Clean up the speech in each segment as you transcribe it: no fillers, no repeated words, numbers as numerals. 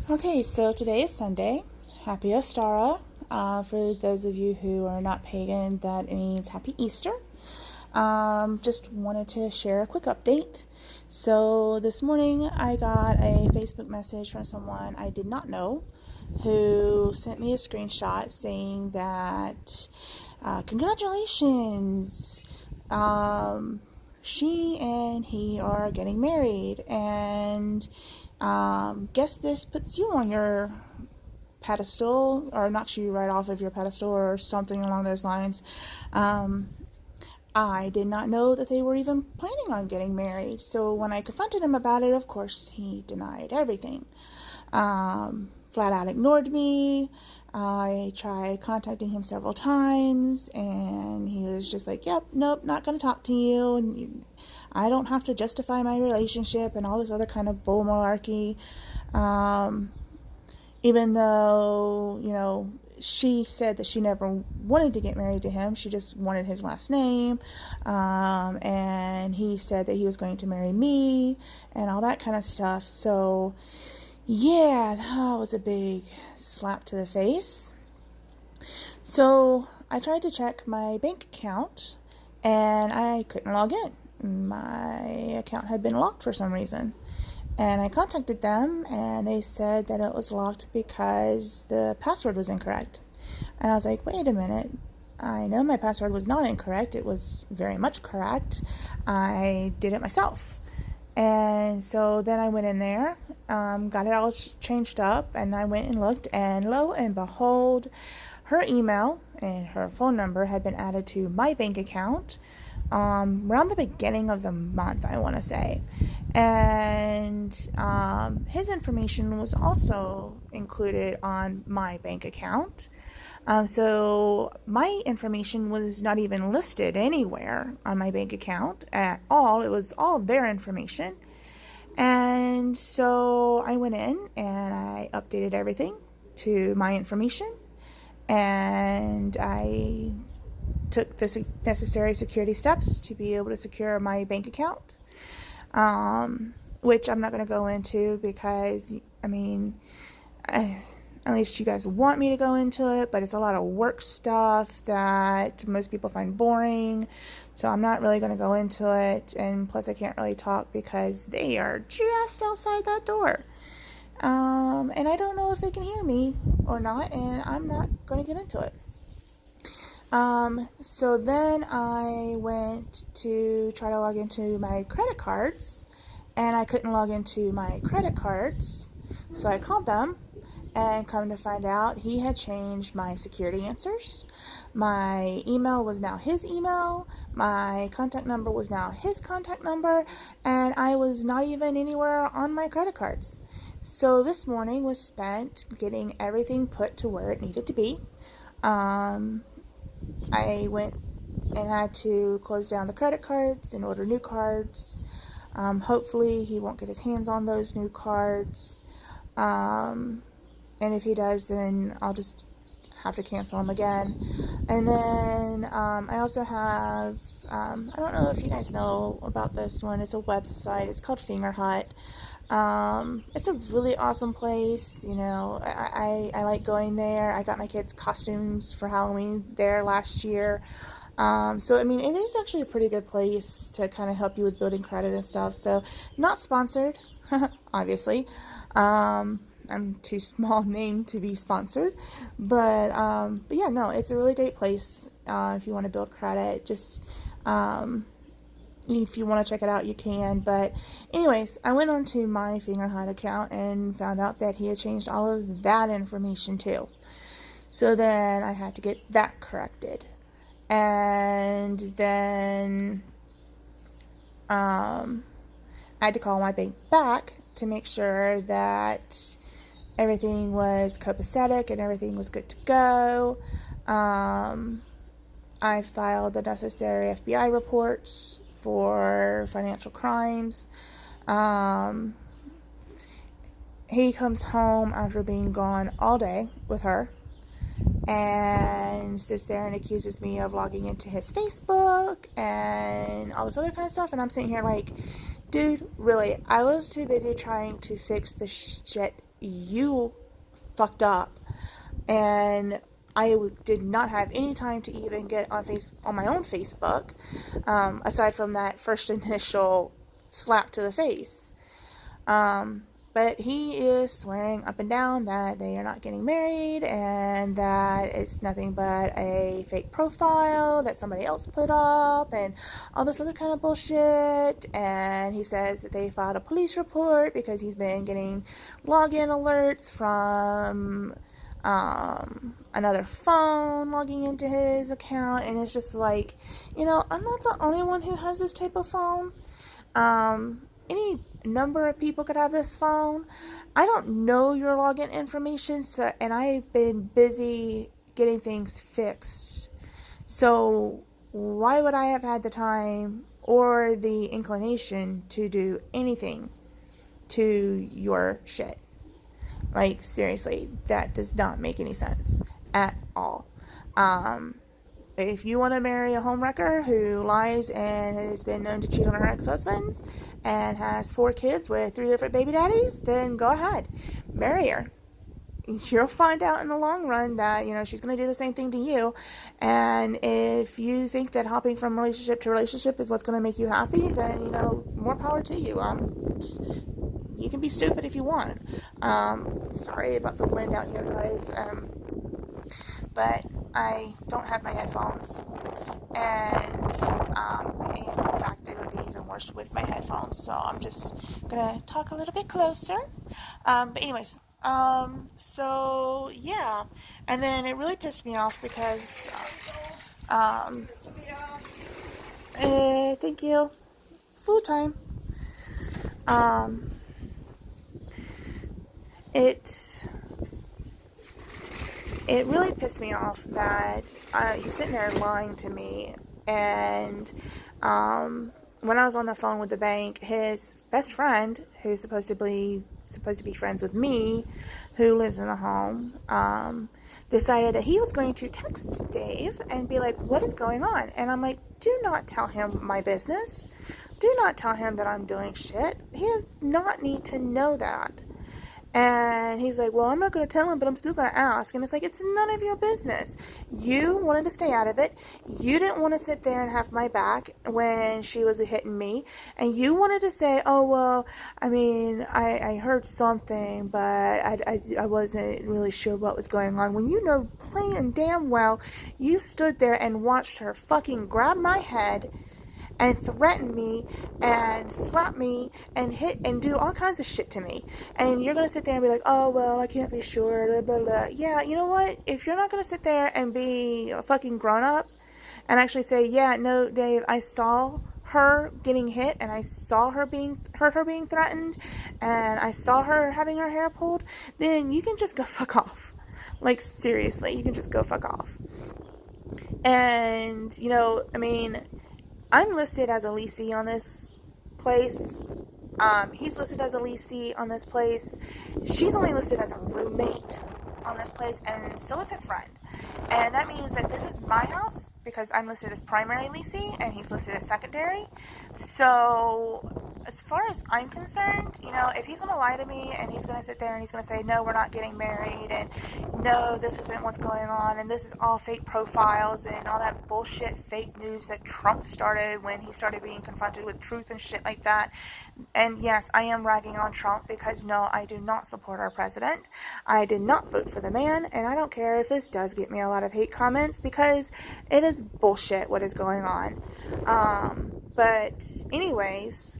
Okay, so today is Sunday. Happy Ostara. For those of you who are not pagan, that means Happy Easter. Just wanted to share a quick update. So this morning I got a Facebook message from someone I did not know who sent me a screenshot saying that congratulations, she and he are getting married, and guess this puts you on your pedestal or knocks you right off of your pedestal or something along those lines. I did not know that they were even planning on getting married. So when I confronted him about it, of course, he denied everything. Flat out ignored me. I tried contacting him several times, and he was just like, yep, nope, not going to talk to you. And I don't have to justify my relationship and all this other kind of bull malarkey. Even though, she said that she never wanted to get married to him. She just wanted his last name. And he said that he was going to marry me and all that kind of stuff. So, yeah, that was a big slap to the face. So I tried to check my bank account and I couldn't log in. My account had been locked for some reason. And I contacted them and they said that it was locked because the password was incorrect. And I was like, wait a minute. I know my password was not incorrect. It was very much correct. I did it myself. And so then I went in there, got it all changed up, and I went and looked, and lo and behold, her email and her phone number had been added to my bank account around the beginning of the month, I want to say. And his information was also included on my bank account. So my information was not even listed anywhere on my bank account at all. It was all their information. And so I went in and I updated everything to my information. And I took the necessary security steps to be able to secure my bank account, which I'm not going to go into because, at least you guys want me to go into it, but it's a lot of work stuff that most people find boring. So I'm not really going to go into it. And plus I can't really talk because they are just outside that door. And I don't know if they can hear me or not, and I'm not going to get into it. So then I went to try to log into my credit cards, and I couldn't log into my credit cards. So I called them, and come to find out, he had changed my security answers. My email was now his email. My contact number was now his contact number. And I was not even anywhere on my credit cards. So this morning was spent getting everything put to where it needed to be. I went and had to close down the credit cards and order new cards. Hopefully he won't get his hands on those new cards. And if he does, then I'll just have to cancel them again. And then I also have, I don't know if you guys know about this one. It's a website. It's called Fingerhut. It's a really awesome place. I like going there. I got my kids costumes for Halloween there last year. So it is actually a pretty good place to kind of help you with building credit and stuff. So not sponsored, obviously. I'm too small name to be sponsored, but yeah, no, it's a really great place if you want to build credit. Just if you want to check it out, you can. But anyways, I went onto my Fingerhut account and found out that he had changed all of that information too. So then I had to get that corrected, and then I had to call my bank back to make sure that everything was copacetic and everything was good to go. I filed the necessary FBI reports for financial crimes. He comes home after being gone all day with her and sits there and accuses me of logging into his Facebook and all this other kind of stuff. And I'm sitting here like, dude, really, I was too busy trying to fix the shit you fucked up. And I did not have any time to even get on my own Facebook, aside from that first initial slap to the face. But he is swearing up and down that they are not getting married and that it's nothing but a fake profile that somebody else put up and all this other kind of bullshit. And he says that they filed a police report because he's been getting login alerts from another phone logging into his account. And it's just like, I'm not the only one who has this type of phone. Any number of people could have this phone. I don't know your login information, and I've been busy getting things fixed. So why would I have had the time or the inclination to do anything to your shit? Like, seriously, that does not make any sense at all. If you want to marry a homewrecker who lies and has been known to cheat on her ex-husbands and has 4 kids with 3 different baby daddies, then go ahead. Marry her. You'll find out in the long run that, she's going to do the same thing to you. And if you think that hopping from relationship to relationship is what's going to make you happy, then, more power to you. You can be stupid if you want. Sorry about the wind out here, guys. But I don't have my headphones, and in fact it would be even worse with my headphones, so I'm just gonna talk a little bit closer. But anyways, so yeah, and then it really pissed me off because thank you, full time. It really pissed me off that he's sitting there lying to me. And when I was on the phone with the bank, his best friend, who's supposed to be friends with me, who lives in the home, decided that he was going to text Dave and be like, what is going on? And I'm like, do not tell him my business. Do not tell him that I'm doing shit. He does not need to know that. And he's like, well, I'm not going to tell him, but I'm still going to ask. And it's like, it's none of your business. You wanted to stay out of it. You didn't want to sit there and have my back when she was hitting me. And you wanted to say, oh, well, I mean, I heard something, but I wasn't really sure what was going on. When you know plain and damn well, you stood there and watched her fucking grab my head and threaten me and slap me and hit and do all kinds of shit to me. And you're going to sit there and be like, oh, well, I can't be sure, blah, blah, blah. Yeah, you know what? If you're not going to sit there and be a fucking grown-up and actually say, yeah, no, Dave, I saw her getting hit and I saw her being threatened and I saw her having her hair pulled, then you can just go fuck off. Like, seriously, you can just go fuck off. And, I mean, I'm listed as a leasee on this place. He's listed as a leasee on this place. She's only listed as a roommate on this place, and so is his friend. And that means that this is my house because I'm listed as primary leasee and he's listed as secondary. So as far as I'm concerned, if he's going to lie to me and he's going to sit there and he's going to say, no, we're not getting married, and no, this isn't what's going on, and this is all fake profiles and all that bullshit fake news that Trump started when he started being confronted with truth and shit like that. And yes, I am ragging on Trump because no, I do not support our president. I did not vote for the man, and I don't care if this does get me a lot of hate comments because it is bullshit what is going on. But anyways,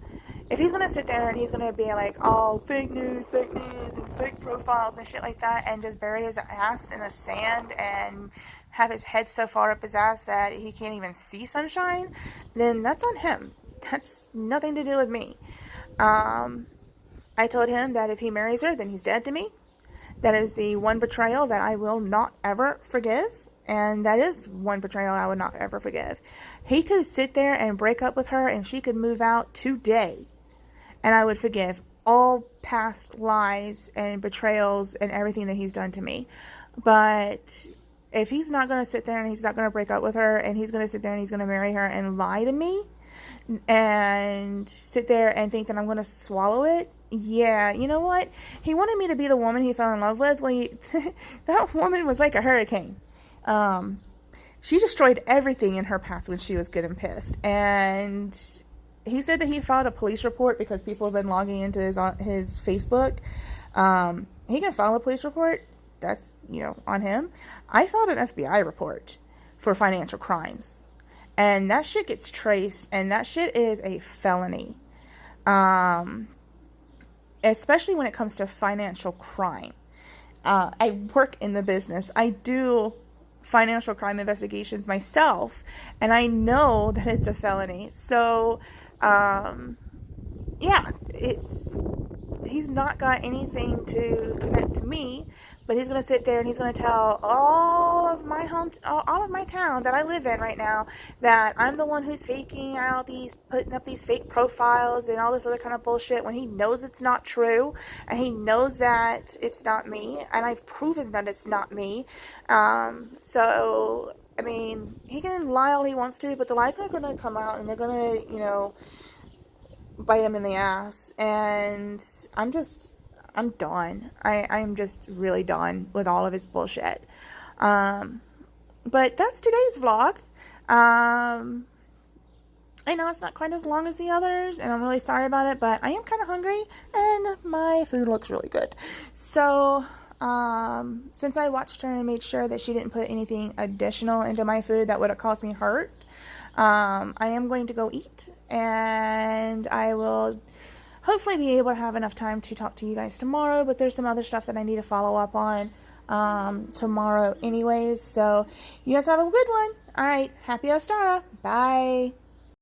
if he's going to sit there and he's going to be like, oh, fake news, and fake profiles and shit like that, and just bury his ass in the sand and have his head so far up his ass that he can't even see sunshine, then that's on him. That's nothing to do with me. I told him that if he marries her, then he's dead to me. That is the one betrayal that I will not ever forgive. And that is one betrayal I would not ever forgive. He could sit there and break up with her and she could move out today. And I would forgive all past lies and betrayals and everything that he's done to me. But if he's not going to sit there and he's not going to break up with her and he's going to sit there and he's going to marry her and lie to me and sit there and think that I'm going to swallow it, Yeah, you know what? He wanted me to be the woman he fell in love with. Well, that woman was like a hurricane. Um, she destroyed everything in her path when she was getting pissed. And he said that he filed a police report because people have been logging into his Facebook. He can file a police report. That's, on him. I filed an FBI report for financial crimes. And that shit gets traced, and that shit is a felony. Um, Especially when it comes to financial crime. I work in the business. I do financial crime investigations myself, and I know that it's a felony. So, yeah, he's not got anything to connect to me, but he's going to sit there and he's going to tell all of my town that I live in right now that I'm the one who's putting up these fake profiles and all this other kind of bullshit, when he knows it's not true, and he knows that it's not me, and I've proven that it's not me. So, I mean, he can lie all he wants to, but the lies are going to come out, and they're going to, bite him in the ass. And I'm done. I'm just really done with all of his bullshit. But that's today's vlog. I know it's not quite as long as the others, and I'm really sorry about it, but I am kind of hungry, and my food looks really good. So, since I watched her and made sure that she didn't put anything additional into my food that would have caused me hurt, I am going to go eat, and I will hopefully be able to have enough time to talk to you guys tomorrow, but there's some other stuff that I need to follow up on tomorrow anyways. So you guys have a good one. All right, happy Ostara. Bye.